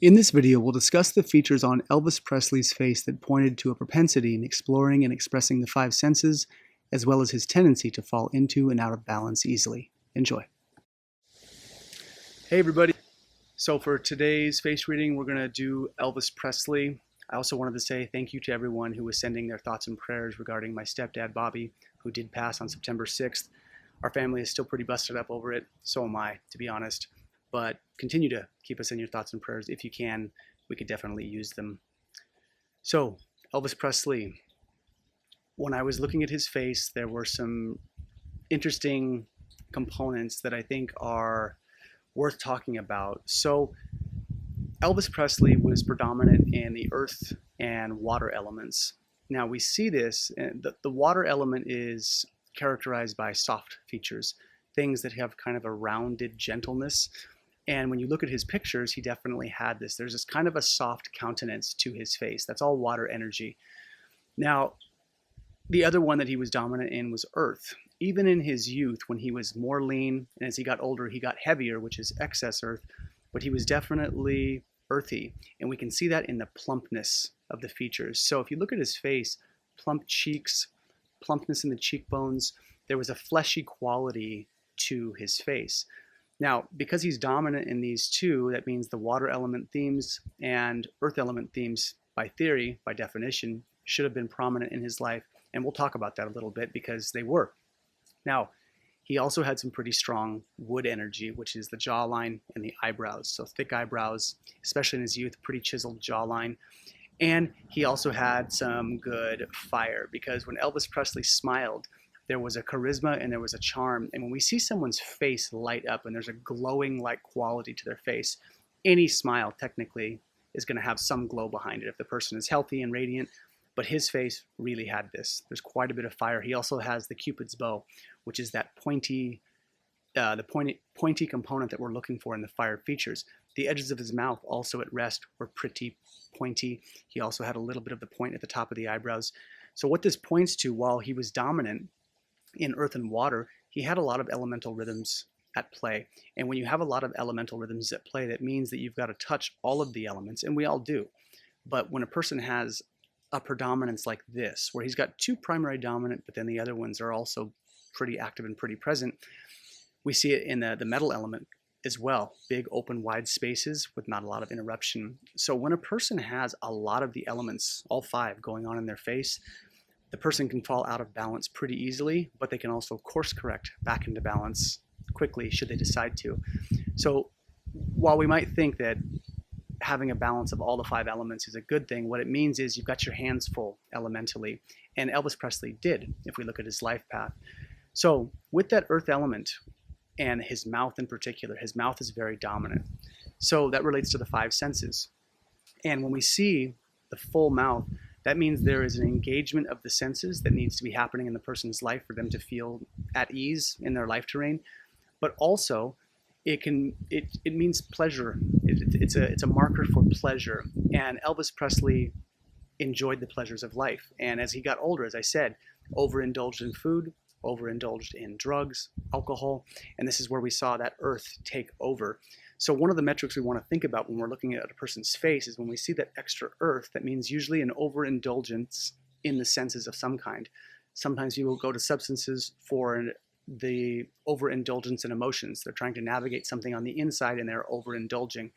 In this video, we'll discuss the features on Elvis Presley's face that pointed to a propensity in exploring and expressing the five senses, as well as his tendency to fall into and out of balance easily. Enjoy. Hey everybody. So for today's face reading, we're going to do Elvis Presley. I also wanted to say thank you to everyone who was sending their thoughts and prayers regarding my stepdad, Bobby, who did pass on September 6th. Our family is still pretty busted up over it. So am I, to be honest. But continue to keep us in your thoughts and prayers if you can. We could definitely use them. So, Elvis Presley. When I was looking at his face, there were some interesting components that I think are worth talking about. So, Elvis Presley was predominant in the earth and water elements. Now, we see this, the water element is characterized by soft features, things that have kind of a rounded gentleness. And when you look at his pictures, he definitely had this. There's this kind of a soft countenance to his face. That's all water energy. Now, the other one that he was dominant in was earth. Even in his youth, when he was more lean, and as he got older, he got heavier, which is excess earth, but he was definitely earthy. And we can see that in the plumpness of the features. So if you look at his face, plump cheeks, plumpness in the cheekbones, there was a fleshy quality to his face. Now, because he's dominant in these two, that means the water element themes and earth element themes, by theory, by definition, should have been prominent in his life. And we'll talk about that a little bit because they were. Now, he also had some pretty strong wood energy, which is the jawline and the eyebrows. So thick eyebrows, especially in his youth, pretty chiseled jawline. And he also had some good fire because when Elvis Presley smiled, there was a charisma and there was a charm. And when we see someone's face light up and there's a glowing like quality to their face, any smile technically is going to have some glow behind it if the person is healthy and radiant. But his face really had this. There's quite a bit of fire. He also has the Cupid's bow, which is that pointy component that we're looking for in the fire features. The edges of his mouth also at rest were pretty pointy. He also had a little bit of the point at the top of the eyebrows. So what this points to, while he was dominant in earth and water, he had a lot of elemental rhythms at play. And when you have a lot of elemental rhythms at play, that means that you've got to touch all of the elements, and we all do. But when a person has a predominance like this, where he's got two primary dominant, but then the other ones are also pretty active and pretty present, we see it in the metal element as well. Big, open, wide spaces with not a lot of interruption. So when a person has a lot of the elements, all five, going on in their face, the person can fall out of balance pretty easily, but they can also course correct back into balance quickly should they decide to. So while we might think that having a balance of all the five elements is a good thing, what it means is you've got your hands full elementally. And Elvis Presley did, if we look at his life path. So with that earth element, and his mouth in particular, his mouth is very dominant. So that relates to the five senses. And when we see the full mouth, that means there is an engagement of the senses that needs to be happening in the person's life for them to feel at ease in their life terrain. But also, it means pleasure. It's a marker for pleasure. And Elvis Presley enjoyed the pleasures of life. And as he got older, as I said, overindulged in food, overindulged in drugs, alcohol, and this is where we saw that earth take over. So one of the metrics we want to think about when we're looking at a person's face is when we see that extra earth, that means usually an overindulgence in the senses of some kind. Sometimes you will go to substances for the overindulgence in emotions. They're trying to navigate something on the inside and they're overindulging.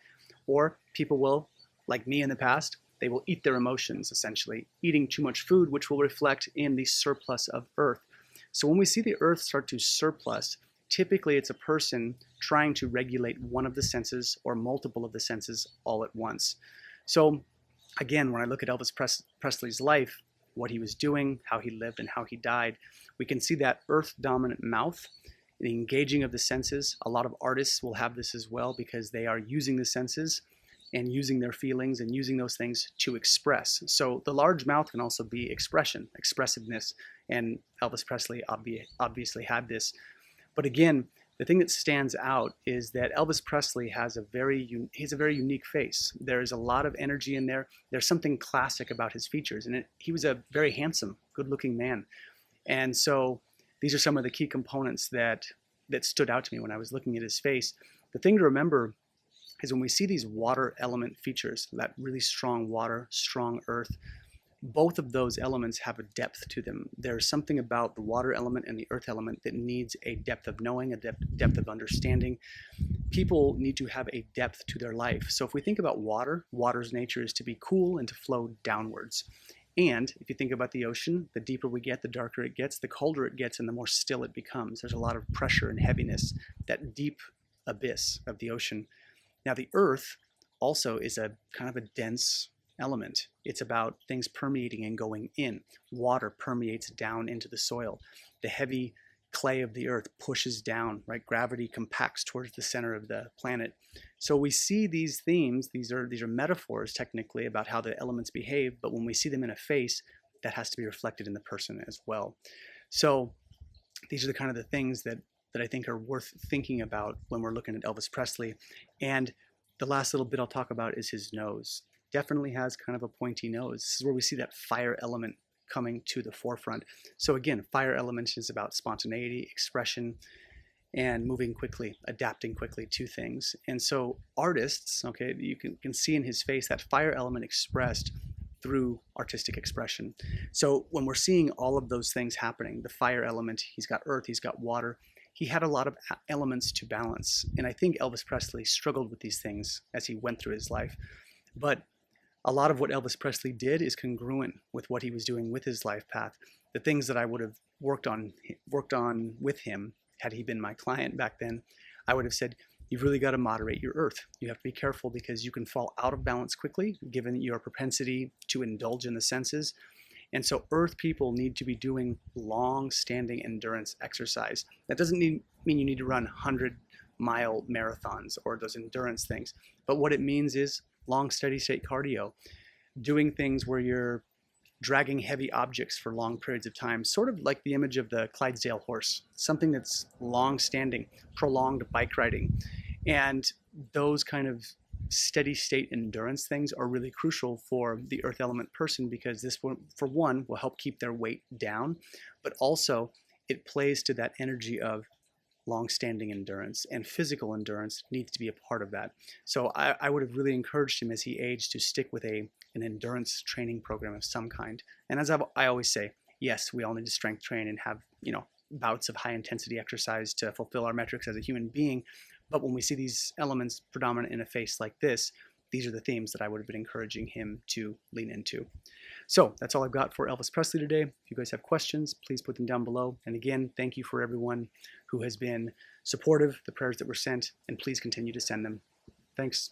Or people will, like me in the past, they will eat their emotions, essentially, eating too much food, which will reflect in the surplus of earth. So when we see the earth start to surplus, typically it's a person trying to regulate one of the senses or multiple of the senses all at once. So again, when I look at Elvis Presley's life, what he was doing, how he lived, and how he died, we can see that earth-dominant mouth, the engaging of the senses. A lot of artists will have this as well because they are using the senses and using their feelings and using those things to express. So the large mouth can also be expression, expressiveness, and Elvis Presley obviously had this. But again, the thing that stands out is that Elvis Presley has a very unique face. There's a lot of energy in there. There's something classic about his features, and he was a very handsome, good-looking man. And so these are some of the key components that stood out to me when I was looking at his face. The thing to remember is when we see these water element features, that really strong water, strong earth, both of those elements have a depth to them. There's something about the water element and the earth element that needs a depth of knowing, a depth of understanding. People need to have a depth to their life. So if we think about water, water's nature is to be cool and to flow downwards. And if you think about the ocean, the deeper we get, the darker it gets, the colder it gets, and the more still it becomes. There's a lot of pressure and heaviness, that deep abyss of the ocean. Now, the earth also is a kind of a dense element. It's about things permeating and going in. Water permeates down into the soil. The heavy clay of the earth pushes down, right? Gravity compacts towards the center of the planet. So we see these themes, these are metaphors technically about how the elements behave, but when we see them in a face, that has to be reflected in the person as well. So these are the kind of the things that I think are worth thinking about when we're looking at Elvis Presley. And the last little bit I'll talk about is his nose. Definitely has kind of a pointy nose. This is where we see that fire element coming to the forefront. So again, fire element is about spontaneity, expression, and moving quickly, adapting quickly to things. And so artists, okay, you can see in his face that fire element expressed through artistic expression. So when we're seeing all of those things happening, the fire element, he's got earth, he's got water, he had a lot of elements to balance. And I think Elvis Presley struggled with these things as he went through his life. But a lot of what Elvis Presley did is congruent with what he was doing with his life path. The things that I would have worked on with him, had he been my client back then, I would have said, you've really got to moderate your earth. You have to be careful because you can fall out of balance quickly, given your propensity to indulge in the senses. And so earth people need to be doing long-standing endurance exercise. That doesn't mean you need to run 100-mile marathons or those endurance things. But what it means is long steady state cardio, doing things where you're dragging heavy objects for long periods of time, sort of like the image of the Clydesdale horse, something that's long standing, prolonged bike riding. And those kind of steady state endurance things are really crucial for the earth element person, because this will, for one, will help keep their weight down, but also it plays to that energy of long-standing endurance, and physical endurance needs to be a part of that. So I would have really encouraged him as he aged to stick with an endurance training program of some kind. And as I always say, yes, we all need to strength train and have, bouts of high intensity exercise to fulfill our metrics as a human being. But when we see these elements predominant in a face like this, these are the themes that I would have been encouraging him to lean into. So that's all I've got for Elvis Presley today. If you guys have questions, please put them down below. And again, thank you for everyone who has been supportive, the prayers that were sent, and please continue to send them. Thanks.